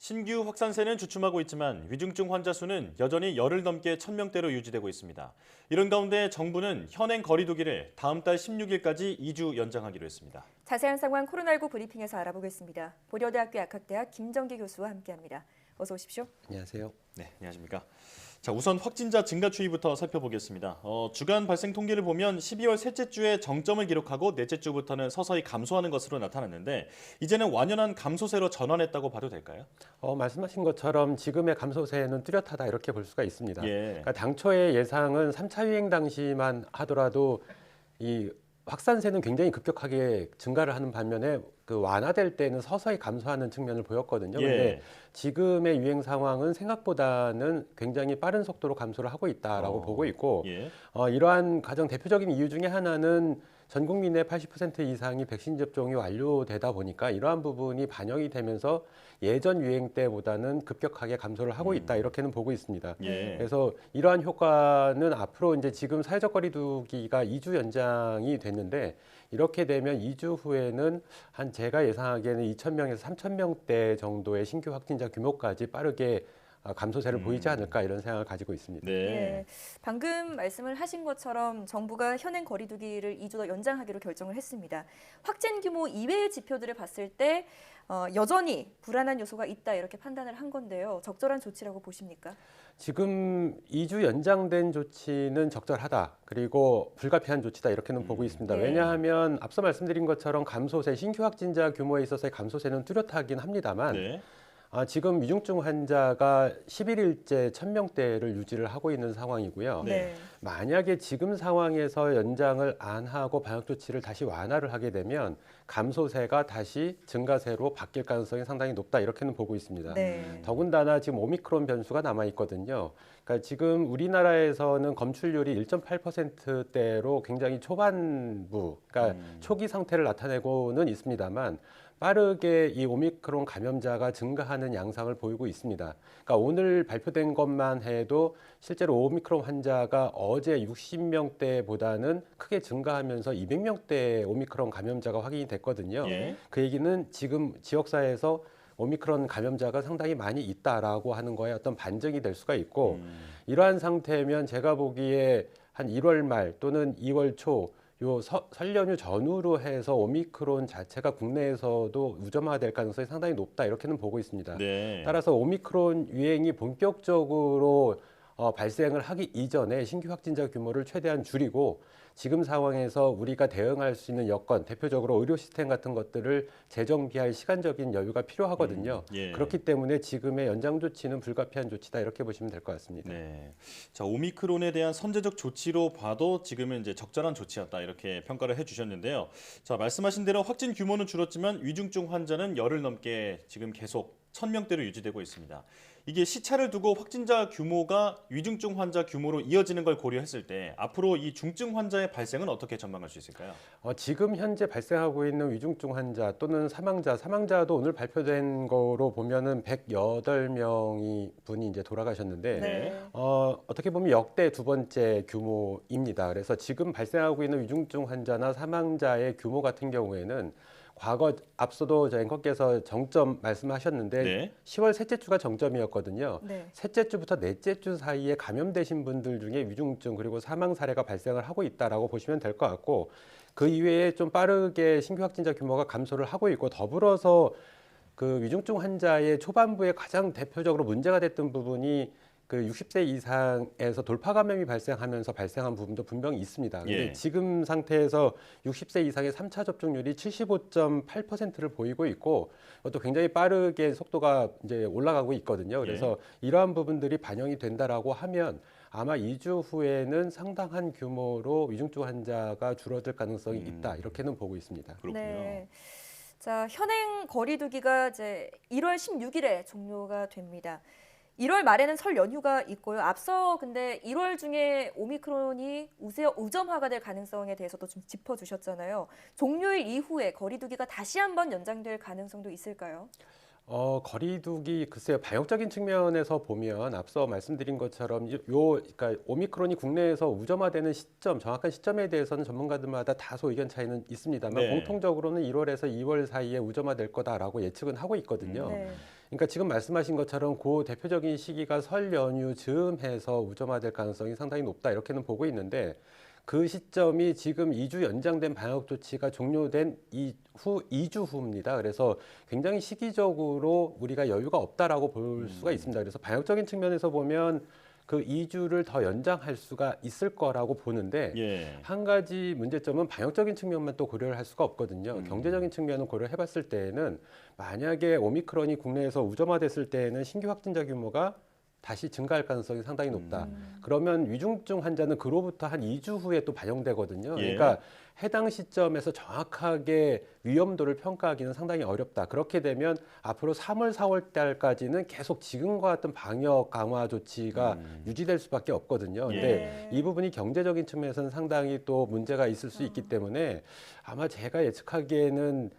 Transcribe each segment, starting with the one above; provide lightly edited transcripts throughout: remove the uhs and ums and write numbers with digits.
신규 확산세는 주춤하고 있지만 위중증 환자 수는 여전히 열흘 넘게 1,000명대로 유지되고 있습니다. 이런 가운데 정부는 현행 거리두기를 다음 달 16일까지 2주 연장하기로 했습니다. 자세한 상황 코로나19 브리핑에서 알아보겠습니다. 보려대학교 약학대학 김정기 교수와 함께합니다. 어서 오십시오. 안녕하세요. 네, 안녕하십니까. 자, 우선 확진자 증가 추이부터 살펴보겠습니다. 주간 발생 통계를 보면 12월 셋째 주에 정점을 기록하고 넷째 주부터는 서서히 감소하는 것으로 나타났는데 이제는 완연한 감소세로 전환했다고 봐도 될까요? 말씀하신 것처럼 지금의 감소세는 뚜렷하다 이렇게 볼 수가 있습니다. 예. 그러니까 당초의 예상은 3차 유행 당시만 하더라도 이 확산세는 굉장히 급격하게 증가를 하는 반면에 그 완화될 때는 서서히 감소하는 측면을 보였거든요. 예. 그런데 지금의 유행 상황은 생각보다는 굉장히 빠른 속도로 감소를 하고 있다라고 보고 있고 예. 이러한 가장 대표적인 이유 중에 하나는 전 국민의 80% 이상이 백신 접종이 완료되다 보니까 이러한 부분이 반영이 되면서 예전 유행 때보다는 급격하게 감소를 하고 있다 이렇게는 보고 있습니다. 예. 그래서 이러한 효과는 앞으로 이제 지금 사회적 거리두기가 2주 연장이 됐는데 이렇게 되면 2주 후에는 한 제가 예상하기에는 2,000명에서 3,000명대 정도의 신규 확진자 규모까지 빠르게 감소세를 보이지 않을까 이런 생각을 가지고 있습니다. 네. 예, 방금 말씀을 하신 것처럼 정부가 현행 거리두기를 2주 더 연장하기로 결정을 했습니다. 확진 규모 이외의 지표들을 봤을 때 여전히 불안한 요소가 있다 이렇게 판단을 한 건데요. 적절한 조치라고 보십니까? 지금 2주 연장된 조치는 적절하다. 그리고 불가피한 조치다 이렇게는 보고 있습니다. 네. 왜냐하면 앞서 말씀드린 것처럼 감소세, 신규 확진자 규모에 있어서의 감소세는 뚜렷하긴 합니다만 네. 지금 위중증 환자가 11일째 1,000명대를 유지를 하고 있는 상황이고요. 네. 만약에 지금 상황에서 연장을 안 하고 방역 조치를 다시 완화를 하게 되면 감소세가 다시 증가세로 바뀔 가능성이 상당히 높다 이렇게는 보고 있습니다. 네. 더군다나 지금 오미크론 변수가 남아 있거든요. 그러니까 지금 우리나라에서는 검출률이 1.8%대로 굉장히 초반부, 그러니까 초기 상태를 나타내고는 있습니다만 빠르게 이 오미크론 감염자가 증가하는 양상을 보이고 있습니다. 그러니까 오늘 발표된 것만 해도 실제로 오미크론 환자가 어제 60명대보다는 크게 증가하면서 200명대 오미크론 감염자가 확인이 됐거든요. 예. 그 얘기는 지금 지역사회에서 오미크론 감염자가 상당히 많이 있다라고 하는 거에 어떤 반증이 될 수가 있고 이러한 상태면 제가 보기에 한 1월 말 또는 2월 초 설 연휴 전후로 해서 오미크론 자체가 국내에서도 우점화될 가능성이 상당히 높다 이렇게는 보고 있습니다. 네. 따라서 오미크론 유행이 본격적으로 발생을 하기 이전에 신규 확진자 규모를 최대한 줄이고 지금 상황에서 우리가 대응할 수 있는 여건, 대표적으로 의료 시스템 같은 것들을 재정비할 시간적인 여유가 필요하거든요. 예. 그렇기 때문에 지금의 연장 조치는 불가피한 조치다 이렇게 보시면 될 것 같습니다. 네. 자, 오미크론에 대한 선제적 조치로 봐도 지금은 이제 적절한 조치였다 이렇게 평가를 해주셨는데요. 자, 말씀하신 대로 확진 규모는 줄었지만 위중증 환자는 열흘 넘게 지금 계속 1,000명대로 유지되고 있습니다. 이게 시차를 두고 확진자 규모가 위중증 환자 규모로 이어지는 걸 고려했을 때 앞으로 이 중증 환자의 발생은 어떻게 전망할 수 있을까요? 지금 현재 발생하고 있는 위중증 환자 또는 사망자도 오늘 발표된 거로 보면은 108명이 분이 이제 돌아가셨는데 네. 어떻게 보면 역대 두 번째 규모입니다. 그래서 지금 발생하고 있는 위중증 환자나 사망자의 규모 같은 경우에는 과거 앞서도 저 앵커께서 정점 말씀하셨는데 네. 10월 셋째 주가 정점이었거든요. 네. 셋째 주부터 넷째 주 사이에 감염되신 분들 중에 위중증 그리고 사망 사례가 발생을 하고 있다라고 보시면 될 것 같고 그 이외에 좀 빠르게 신규 확진자 규모가 감소를 하고 있고 더불어서 그 위중증 환자의 초반부에 가장 대표적으로 문제가 됐던 부분이 그 60세 이상에서 돌파 감염이 발생하면서 발생한 부분도 분명히 있습니다. 근데 예. 지금 상태에서 60세 이상의 3차 접종률이 75.8%를 보이고 있고 또 굉장히 빠르게 속도가 이제 올라가고 있거든요. 그래서 이러한 부분들이 반영이 된다라고 하면 아마 2주 후에는 상당한 규모로 위중증 환자가 줄어들 가능성이 있다. 이렇게는 보고 있습니다. 그렇군요. 네. 자, 현행 거리두기가 이제 1월 16일에 종료가 됩니다. 1월 말에는 설 연휴가 있고요. 앞서 근데 1월 중에 오미크론이 우점화가 될 가능성에 대해서도 좀 짚어주셨잖아요. 종료일 이후에 거리두기가 다시 한번 연장될 가능성도 있을까요? 거리두기 글쎄요. 방역적인 측면에서 보면 앞서 말씀드린 것처럼 그러니까 오미크론이 국내에서 우점화되는 시점, 정확한 시점에 대해서는 전문가들마다 다소 의견 차이는 있습니다만 네. 공통적으로는 1월에서 2월 사이에 우점화될 거다라고 예측은 하고 있거든요. 네. 그러니까 지금 말씀하신 것처럼 그 대표적인 시기가 설 연휴 즈음해서 우점화될 가능성이 상당히 높다 이렇게는 보고 있는데 그 시점이 지금 2주 연장된 방역 조치가 종료된 이후 2주 후입니다. 그래서 굉장히 시기적으로 우리가 여유가 없다라고 볼 수가 있습니다. 그래서 방역적인 측면에서 보면 그 2주를 더 연장할 수가 있을 거라고 보는데 예. 한 가지 문제점은 방역적인 측면만 또 고려를 할 수가 없거든요. 경제적인 측면을 고려해 봤을 때에는 만약에 오미크론이 국내에서 우점화됐을 때에는 신규 확진자 규모가 다시 증가할 가능성이 상당히 높다. 그러면 위중증 환자는 그로부터 한 2주 후에 또 반영되거든요. 예. 그러니까 해당 시점에서 정확하게 위험도를 평가하기는 상당히 어렵다. 그렇게 되면 앞으로 3월, 4월 달까지는 계속 지금과 같은 방역 강화 조치가 유지될 수밖에 없거든요. 근데 예. 이 부분이 경제적인 측면에서는 상당히 또 문제가 있을 수 있기 때문에 아마 제가 예측하기에는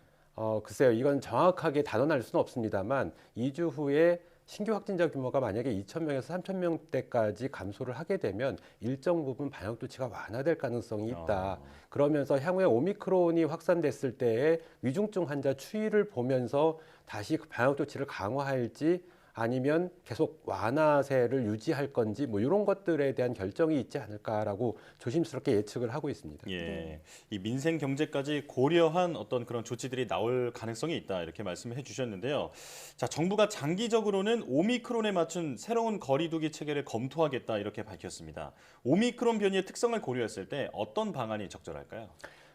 글쎄요. 이건 정확하게 단언할 수는 없습니다만 2주 후에 신규 확진자 규모가 만약에 2,000명에서 3,000명대까지 감소를 하게 되면 일정 부분 방역 조치가 완화될 가능성이 있다. 그러면서 향후에 오미크론이 확산됐을 때의 위중증 환자 추이를 보면서 다시 그 방역 조치를 강화할지 아니면 계속 완화세를 유지할 건지 뭐 이런 것들에 대한 결정이 있지 않을까라고 조심스럽게 예측을 하고 있습니다. 예. 네. 이 민생 경제까지 고려한 어떤 그런 조치들이 나올 가능성이 있다 이렇게 말씀을 해주셨는데요. 자, 정부가 장기적으로는 오미크론에 맞춘 새로운 거리두기 체계를 검토하겠다 이렇게 밝혔습니다. 오미크론 변이의 특성을 고려했을 때 어떤 방안이 적절할까요?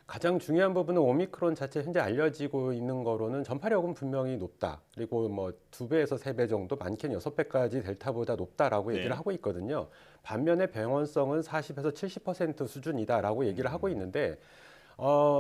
가장 중요한 부분은 오미크론 자체 현재 알려지고 있는 거로는 전파력은 분명히 높다. 그리고 뭐 2배에서 3배 정도, 많게는 6배까지 델타보다 높다라고 얘기를 네. 하고 있거든요. 반면에 병원성은 40에서 70% 수준이다라고 얘기를 하고 있는데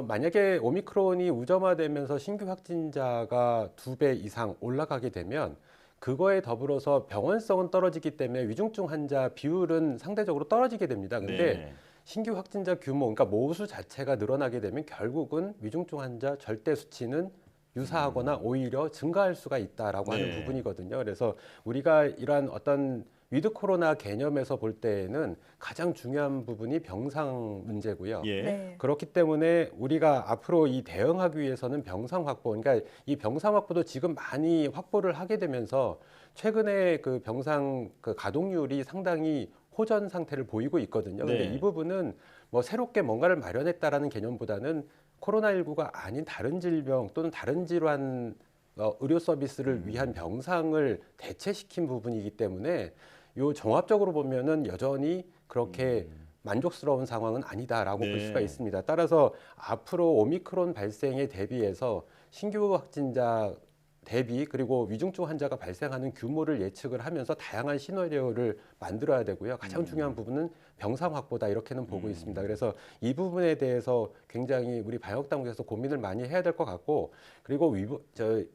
만약에 오미크론이 우점화되면서 신규 확진자가 2배 이상 올라가게 되면 그거에 더불어서 병원성은 떨어지기 때문에 위중증 환자 비율은 상대적으로 떨어지게 됩니다. 근데 네. 신규 확진자 규모, 그러니까 모수 자체가 늘어나게 되면 결국은 위중증 환자 절대 수치는 유사하거나 오히려 증가할 수가 있다라고 하는 네. 부분이거든요. 그래서 우리가 이러한 어떤 위드 코로나 개념에서 볼 때에는 가장 중요한 부분이 병상 문제고요. 예. 네. 그렇기 때문에 우리가 앞으로 이 대응하기 위해서는 병상 확보, 그러니까 이 병상 확보도 지금 많이 확보를 하게 되면서 최근에 그 병상 그 가동률이 상당히 호전 상태를 보이고 있거든요. 근데 네. 이 부분은 뭐 새롭게 뭔가를 마련했다라는 개념보다는 코로나19가 아닌 다른 질병 또는 다른 질환 의료 서비스를 위한 병상을 대체시킨 부분이기 때문에 요 종합적으로 보면은 여전히 그렇게 만족스러운 상황은 아니다라고 볼 수가 네. 있습니다. 따라서 앞으로 오미크론 발생에 대비해서 신규 확진자 대비 그리고 위중증 환자가 발생하는 규모를 예측을 하면서 다양한 시나리오를 만들어야 되고요. 가장 중요한 부분은 병상 확보다 이렇게는 보고 있습니다. 그래서 이 부분에 대해서 굉장히 우리 방역 당국에서 고민을 많이 해야 될 것 같고 그리고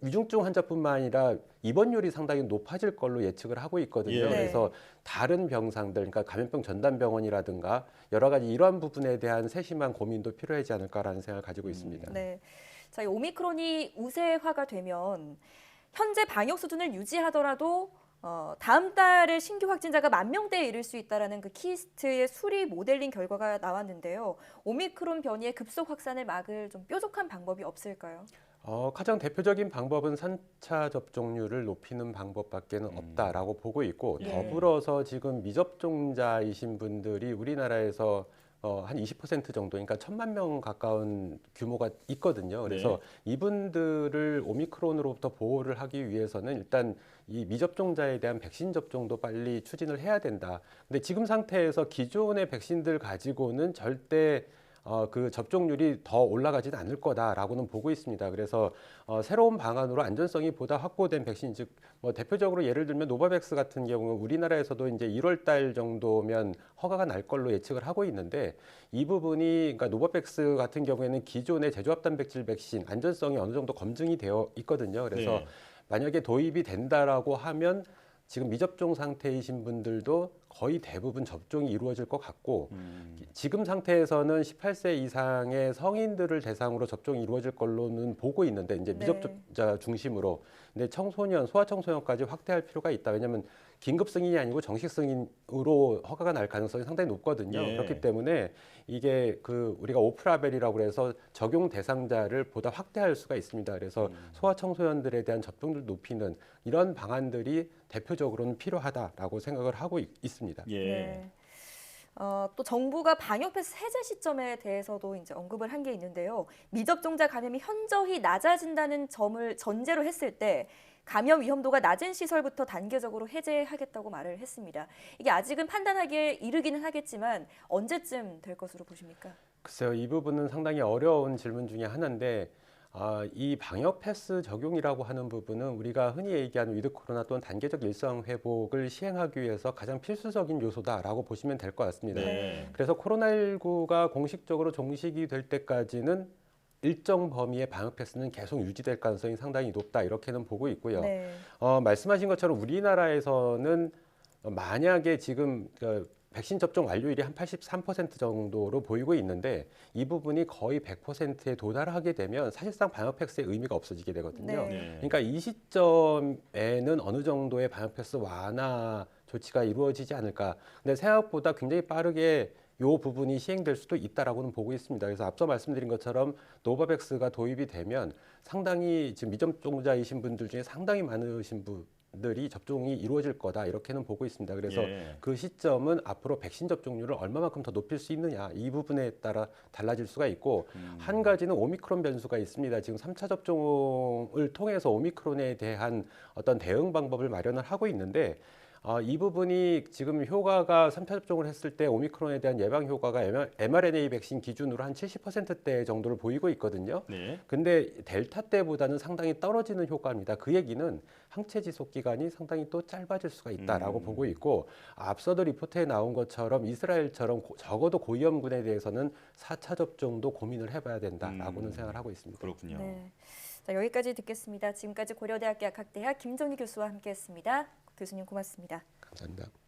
위중증 환자뿐만 아니라 입원율이 상당히 높아질 걸로 예측을 하고 있거든요. 예. 그래서 다른 병상들, 그러니까 감염병 전담병원이라든가 여러 가지 이러한 부분에 대한 세심한 고민도 필요하지 않을까라는 생각을 가지고 있습니다. 네. 자, 이 오미크론이 우세화가 되면 현재 방역 수준을 유지하더라도 다음 달에 신규 확진자가 10,000명대에 이를 수 있다라는 그 키스트의 수리 모델링 결과가 나왔는데요. 오미크론 변이의 급속 확산을 막을 좀 뾰족한 방법이 없을까요? 가장 대표적인 방법은 3차 접종률을 높이는 방법밖에는 없다라고 보고 있고 예. 더불어서 지금 미접종자이신 분들이 우리나라에서 한 20% 정도, 그러니까 1,000만 명 가까운 규모가 있거든요. 그래서 이분들을 오미크론으로부터 보호를 하기 위해서는 일단 이 미접종자에 대한 백신 접종도 빨리 추진을 해야 된다. 근데 지금 상태에서 기존의 백신들 가지고는 절대 그 접종률이 더 올라가지는 않을 거다라고는 보고 있습니다. 그래서 새로운 방안으로 안전성이 보다 확보된 백신, 즉 뭐 대표적으로 예를 들면 노바백스 같은 경우는 우리나라에서도 이제 1월 달 정도면 허가가 날 걸로 예측을 하고 있는데 이 부분이 그러니까 노바백스 같은 경우에는 기존의 제조합 단백질 백신 안전성이 어느 정도 검증이 되어 있거든요. 그래서 네. 만약에 도입이 된다라고 하면 지금 미접종 상태이신 분들도 거의 대부분 접종이 이루어질 것 같고 지금 상태에서는 18세 이상의 성인들을 대상으로 접종이 이루어질 걸로는 보고 있는데 이제 네. 미접종자 중심으로 근데 청소년, 소아청소년까지 확대할 필요가 있다. 왜냐하면 긴급 승인이 아니고 정식 승인으로 허가가 날 가능성이 상당히 높거든요. 예. 그렇기 때문에 이게 그 우리가 오프라벨이라고 해서 적용 대상자를 보다 확대할 수가 있습니다. 그래서 소아청소년들에 대한 접종률 높이는 이런 방안들이 대표적으로는 필요하다라고 생각을 하고 있습니다. 예. 네. 또 정부가 방역 패스 해제 시점에 대해서도 이제 언급을 한 게 있는데요. 미접종자 감염이 현저히 낮아진다는 점을 전제로 했을 때 감염 위험도가 낮은 시설부터 단계적으로 해제하겠다고 말을 했습니다. 이게 아직은 판단하기에 이르기는 하겠지만 언제쯤 될 것으로 보십니까? 글쎄요, 이 부분은 상당히 어려운 질문 중에 하나인데 이 방역 패스 적용이라고 하는 부분은 우리가 흔히 얘기하는 위드 코로나 또는 단계적 일상 회복을 시행하기 위해서 가장 필수적인 요소다라고 보시면 될 것 같습니다. 네. 그래서 코로나19가 공식적으로 종식이 될 때까지는 일정 범위의 방역 패스는 계속 유지될 가능성이 상당히 높다 이렇게는 보고 있고요. 네. 말씀하신 것처럼 우리나라에서는 만약에 지금 백신 접종 완료율이 한 83% 정도로 보이고 있는데 이 부분이 거의 100%에 도달하게 되면 사실상 방역 패스의 의미가 없어지게 되거든요. 네. 네. 그러니까 이 시점에는 어느 정도의 방역 패스 완화 조치가 이루어지지 않을까. 근데 생각보다 굉장히 빠르게 이 부분이 시행될 수도 있다라고는 보고 있습니다. 그래서 앞서 말씀드린 것처럼 노바백스가 도입이 되면 상당히 지금 미접종자이신 분들 중에 상당히 많으신 분들이 접종이 이루어질 거다 이렇게는 보고 있습니다. 그래서 예. 그 시점은 앞으로 백신 접종률을 얼마만큼 더 높일 수 있느냐 이 부분에 따라 달라질 수가 있고 한 가지는 오미크론 변수가 있습니다. 지금 3차 접종을 통해서 오미크론에 대한 어떤 대응 방법을 마련을 하고 있는데 이 부분이 지금 효과가 3차 접종을 했을 때 오미크론에 대한 예방 효과가 mRNA 백신 기준으로 한 70%대 정도를 보이고 있거든요. 네. 근데 델타 때보다는 상당히 떨어지는 효과입니다. 그 얘기는 항체 지속 기간이 상당히 또 짧아질 수가 있다라고 보고 있고 앞서도 리포트에 나온 것처럼 이스라엘처럼 적어도 고위험군에 대해서는 4차 접종도 고민을 해봐야 된다라고는 생각을 하고 있습니다. 그렇군요. 네. 자, 여기까지 듣겠습니다. 지금까지 고려대학교 약학대학 김정희 교수와 함께했습니다. 교수님 고맙습니다. 감사합니다.